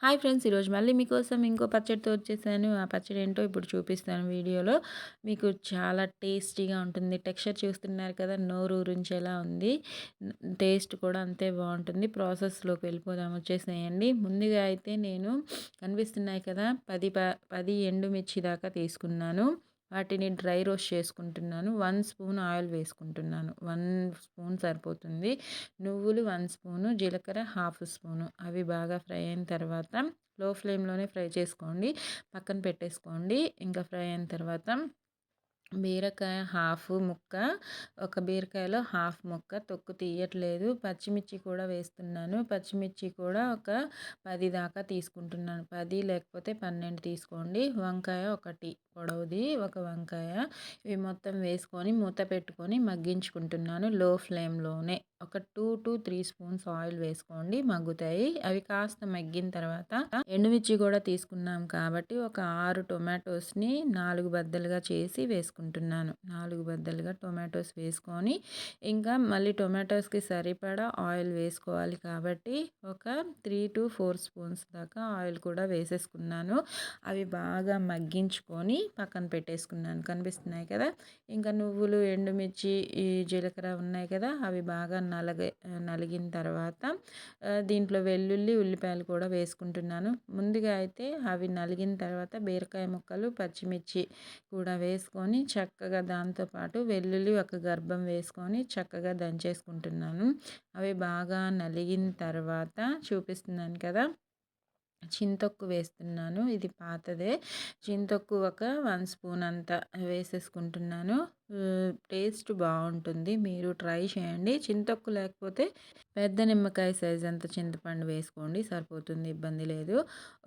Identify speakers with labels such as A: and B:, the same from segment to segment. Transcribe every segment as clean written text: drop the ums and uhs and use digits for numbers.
A: Hi friends! ఈరోజు మళ్ళీ మీకోసం ఇంకో పచ్చడితో వచ్చేసాను. ఆ పచ్చడి ఏంటో ఇప్పుడు చూపిస్తాను వీడియోలో. మీకు చాలా టేస్టీగా ఉంటుంది. టెక్స్చర్ చూస్తున్నారు కదా! నోరు ఊరించేలా ఉంది. టేస్ట్ కూడా అంతే బాగుంటుంది. ప్రాసెస్‌లోకి వెళ్ళిపోదాం వచ్చేసేయండి. ముందుగా అయితే నేను కనిపిస్తున్నాయి కదా! 10 ఎండుమిర్చి దాకా తీసుకున్నాను. వాటిని డ్రై రోస్ట్ చేసుకుంటున్నాను. 1 స్పూన్ ఆయిల్ వేసుకుంటున్నాను. 1 స్పూన్ సరిపోతుంది. నువ్వులు 1 స్పూను, జీలకర్ర హాఫ్ స్పూను. అవి బాగా ఫ్రై అయిన తర్వాత లో ఫ్లేమ్‌లోనే ఫ్రై చేసుకోండి. పక్కన పెట్టేసుకోండి. ఇంకా ఫ్రై అయిన తర్వాత బీరకాయ హాఫ్ ముక్క, ఒక బీరకాయలో హాఫ్ ముక్క తొక్కు తీయట్లేదు. పచ్చిమిర్చి కూడా వేస్తున్నాను. పచ్చిమిర్చి కూడా ఒక 10 దాకా తీసుకుంటున్నాను. 10 లేకపోతే 12 తీసుకోండి. వంకాయ ఒకటి పొడవుది ఒక వంకాయ. ఇవి మొత్తం వేసుకొని మూత పెట్టుకొని మగ్గించుకుంటున్నాను లో ఫ్లేమ్‌లోనే. ఒక 2-3 స్పూన్స్ ఆయిల్ వేసుకోండి, మగ్గుతాయి. అవి కాస్త మగ్గిన తర్వాత ఎండుమిర్చి కూడా తీసుకున్నాం కాబట్టి ఒక 6 టొమాటోస్‌ని 4 బద్దలుగా చేసి వేసుకుంటున్నాను. 4 బద్దలుగా టొమాటోస్ వేసుకొని ఇంకా మళ్ళీ టొమాటోస్‌కి సరిపడా ఆయిల్ వేసుకోవాలి కాబట్టి ఒక 3-4 స్పూన్స్ దాకా ఆయిల్ కూడా వేసేసుకున్నాను. అవి బాగా మగ్గించుకొని పక్కన పెట్టేసుకున్నాను. కనిపిస్తున్నాయి కదా! ఇంకా నువ్వులు, ఎండుమిర్చి, ఈ జీలకర్ర ఉన్నాయి కదా! అవి బాగా నలిగిన తర్వాత దీంట్లో వెల్లుల్లి, ఉల్లిపాయలు కూడా వేసుకుంటున్నాను. ముందుగా అయితే అవి నలిగిన తర్వాత బీరకాయ ముక్కలు, పచ్చిమిర్చి కూడా వేసుకొని చక్కగా దాంతోపాటు వెల్లుల్లి ఒక గర్భం వేసుకొని చక్కగా దంచేసుకుంటున్నాను. అవి బాగా నలిగిన తర్వాత చూపిస్తున్నాను కదా! చింతొక్కు వేస్తున్నాను. ఇది పాతదే. చింతొక్కు ఒక 1 స్పూన్ అంత వేసేసుకుంటున్నాను. టేస్ట్ బాగుంటుంది. మీరు ట్రై చేయండి. చింతొక్కు లేకపోతే పెద్ద నిమ్మకాయ సైజ్ అంత చింతపండు వేసుకోండి, సరిపోతుంది, ఇబ్బంది లేదు.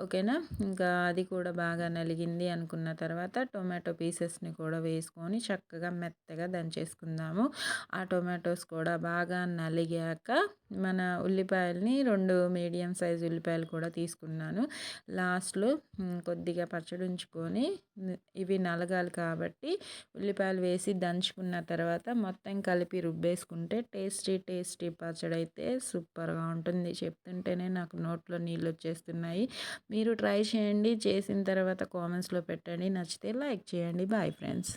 A: ఓకేనా? ఇంకా అది కూడా బాగా నలిగింది అనుకున్న తర్వాత టొమాటో పీసెస్ని కూడా వేసుకొని చక్కగా మెత్తగా దంచేసుకుందాము. ఆ టొమాటోస్ కూడా బాగా నలిగాక మన ఉల్లిపాయలని 2 మీడియం సైజ్ ఉల్లిపాయలు కూడా తీసుకున్నాను. లాస్ట్‌లో కొద్దిగా పచ్చడి ఉంచుకొని ఇవి నలగాలి కాబట్టి ఉల్లిపాయలు వేసి దంచుకున్న తర్వాత మొత్తం కలిపి రుబ్బేసుకుంటే టేస్టీ పచ్చడి అయితే సూపర్‌గా ఉంటుంది. చెప్తుంటేనే నాకు నోట్లో నీళ్ళు వచ్చేస్తున్నాయి. మీరు ట్రై చేయండి. చేసిన తర్వాత కామెంట్స్‌లో పెట్టండి. నచ్చితే లైక్ చేయండి. Bye friends.